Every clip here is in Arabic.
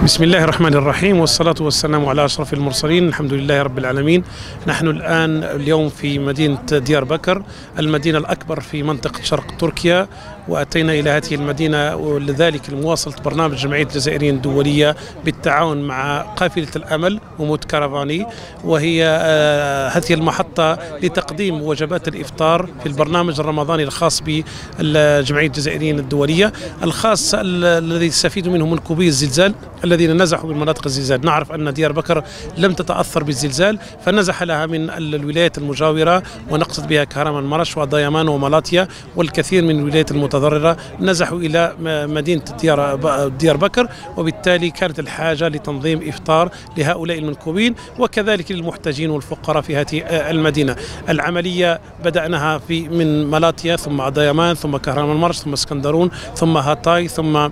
بسم الله الرحمن الرحيم، والصلاة والسلام على أشرف المرسلين. الحمد لله رب العالمين. نحن اليوم في مدينة ديار بكر، المدينة الأكبر في منطقة شرق تركيا، وأتينا إلى هذه المدينة ولذلك لمواصلة برنامج جمعية الجزائريين الدولية بالتعاون مع قافلة الأمل ومود كارافاني، وهي هذه المحطة لتقديم وجبات الإفطار في البرنامج الرمضاني الخاص بجمعية الجزائريين الدولية، الخاص الذي يستفيد منه منكوبي الزلزال الذين نزحوا من مناطق الزلزال. نعرف أن ديار بكر لم تتأثر بالزلزال، فنزح لها من الولايات المجاورة، ونقصد بها كهرمان وديامان ومالاتيا والكثير من الولايات المتضررة نزحوا إلى مدينة ديار بكر، وبالتالي كانت الحاجة لتنظيم إفطار لهؤلاء المنكوبين وكذلك للمحتاجين والفقراء في هذه المدينة. العملية بدأناها من مالاتيا ثم ديامان ثم كهرمان ثم اسكندرون ثم هاتاي ثم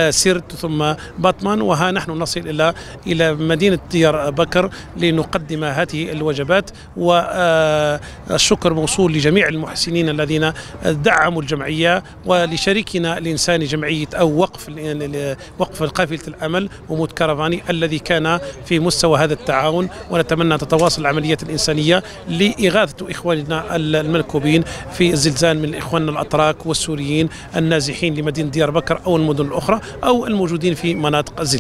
سيرت ثم باتمان، وها نحن نصل إلى مدينة ديار بكر لنقدم هذه الوجبات. والشكر موصول لجميع المحسنين الذين دعموا الجمعية، ولشريكنا الإنساني جمعية أو وقف قافلة الأمل ومود كارافاني الذي كان في مستوى هذا التعاون، ونتمنى تتواصل العمليات الإنسانية لإغاثة إخواننا المنكوبين في الزلزال من إخواننا الأتراك والسوريين النازحين لمدينة ديار بكر أو المدن الأخرى أو الموجودين في مناطق الزلزال.